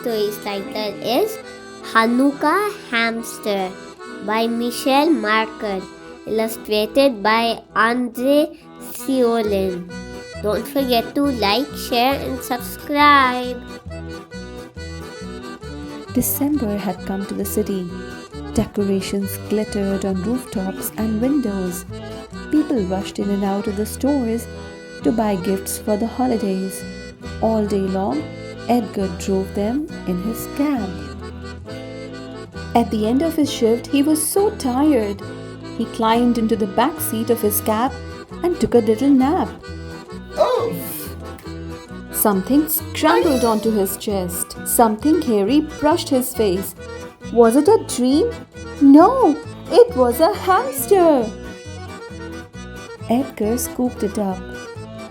story's title is HANUKKAH HAMSTER by Markel, illustrated by Andre Ciolin. Don't forget to like, share and subscribe. December had come to the city. Decorations glittered on rooftops and windows. People rushed in and out of the stores to buy gifts for the holidays. All day long, Edgar drove them in his cab. At the end of his shift, he was so tired. He climbed into the back seat of his cab and took a little nap. Something scrambled onto his chest. Something hairy brushed his face. Was it a dream? No, it was a hamster. Edgar scooped it up.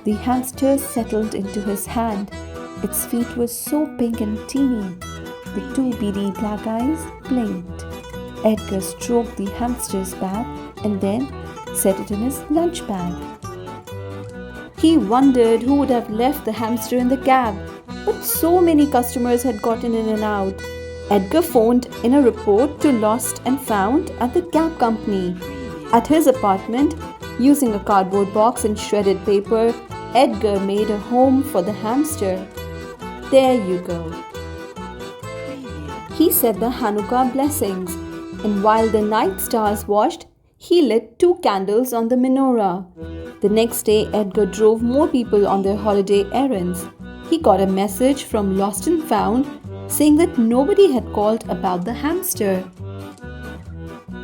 The hamster settled into his hand. Its feet were so pink and teeny. The two beady black eyes blinked. Edgar stroked the hamster's back and then set it in his lunch bag. He wondered who would have left the hamster in the cab, but so many customers had gotten in and out. Edgar phoned in a report to Lost and Found at the cab company. At his apartment, using a cardboard box and shredded paper, Edgar made a home for the hamster. There you go. He said the Hanukkah blessings, and while the night stars watched, he lit 2 candles on the menorah. The next day, Edgar drove more people on their holiday errands. He got a message from Lost and Found saying that nobody had called about the hamster.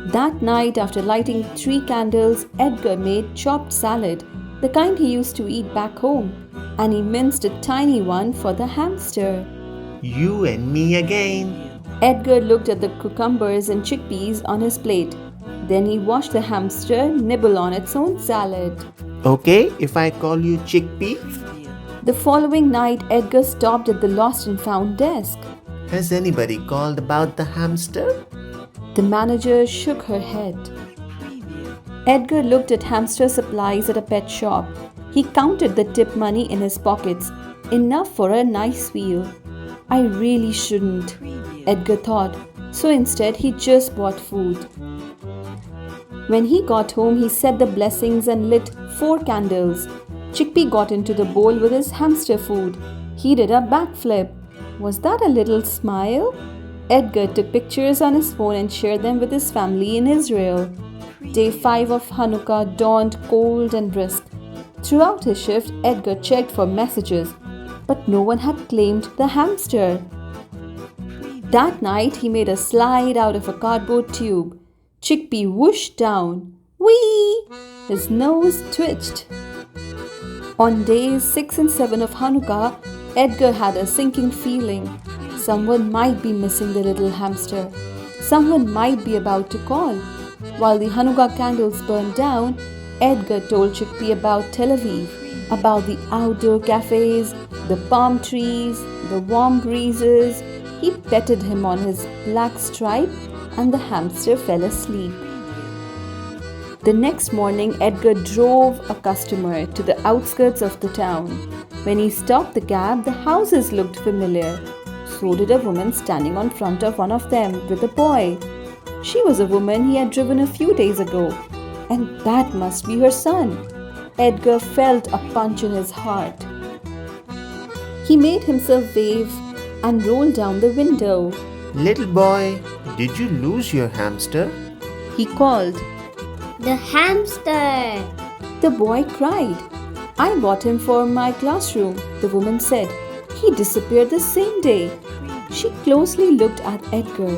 That night, after lighting 3 candles, Edgar made chopped salad, the kind he used to eat back home, and he minced a tiny one for the hamster. You and me again. Edgar looked at the cucumbers and chickpeas on his plate. Then he watched the hamster nibble on its own salad. Okay, if I call you Chickpea? The following night, Edgar stopped at the Lost and Found desk. Has anybody called about the hamster? The manager shook her head. Edgar looked at hamster supplies at a pet shop. He counted the tip money in his pockets, enough for a nice meal. I really shouldn't, Edgar thought, so instead he just bought food. When he got home, he said the blessings and lit 4 candles. Chickpea got into the bowl with his hamster food. He did a backflip. Was that a little smile? Edgar took pictures on his phone and shared them with his family in Israel. Day 5 of Hanukkah dawned cold and brisk. Throughout his shift, Edgar checked for messages, but no one had claimed the hamster. That night, he made a slide out of a cardboard tube. Chickpea whooshed down. Whee! His nose twitched. On days 6 and 7 of Hanukkah, Edgar had a sinking feeling. Someone might be missing the little hamster. Someone might be about to call. While the Hanukkah candles burned down, Edgar told Chickpea about Tel Aviv, about the outdoor cafes, the palm trees, the warm breezes. He petted him on his black stripe and the hamster fell asleep. The next morning, Edgar drove a customer to the outskirts of the town. When he stopped the cab, the houses looked familiar. So did a woman standing on front of one of them with a boy. She was a woman he had driven a few days ago, and that must be her son. Edgar felt a punch in his heart. He made himself wave and rolled down the window. Little boy, did you lose your hamster? He called. The hamster! The boy cried. I bought him for my classroom, the woman said. He disappeared the same day. She closely looked at Edgar.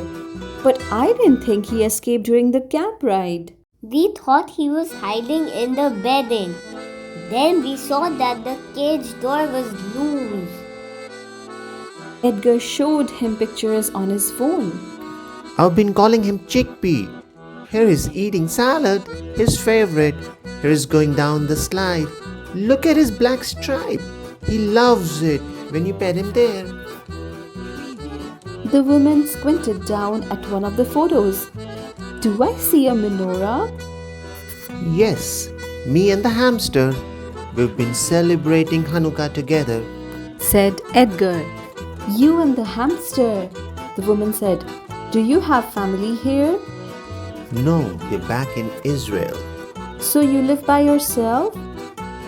But I didn't think he escaped during the cab ride. We thought he was hiding in the bedding. Then we saw that the cage door was loose. Edgar showed him pictures on his phone. I've been calling him Chickpea. Here he's eating salad, his favorite. Here he's going down the slide. Look at his black stripe. He loves it when you pet him there. The woman squinted down at one of the photos. Do I see a menorah? Yes, me and the hamster. We've been celebrating Hanukkah together, said Edgar. You and the hamster, the woman said. Do you have family here? No, they're back in Israel. So you live by yourself?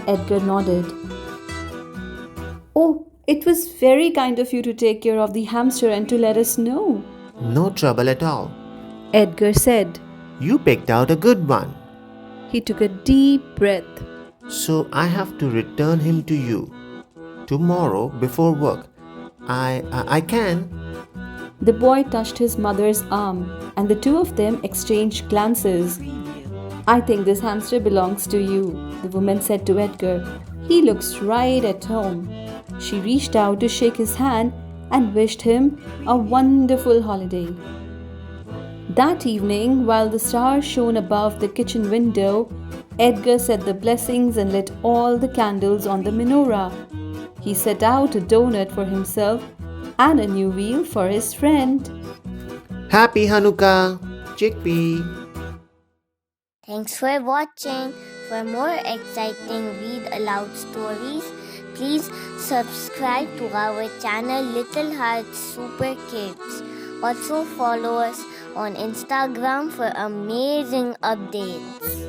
Edgar nodded. Oh, it was very kind of you to take care of the hamster and to let us know, No trouble at all. Edgar said. You picked out a good one. He took a deep breath. So I have to return him to you. Tomorrow before work. I can. The boy touched his mother's arm, and the two of them exchanged glances. I think this hamster belongs to you, the woman said to Edgar. He looks right at home. She reached out to shake his hand and wished him a wonderful holiday. That evening, while the stars shone above the kitchen window, Edgar said the blessings and lit all the candles on the menorah. He set out a donut for himself and a new wheel for his friend. Happy Hanukkah, Chickpea. Thanks for watching. For more exciting Read Aloud stories, please subscribe to our channel Little Hearts Super Kids. Also follow us on Instagram for amazing updates.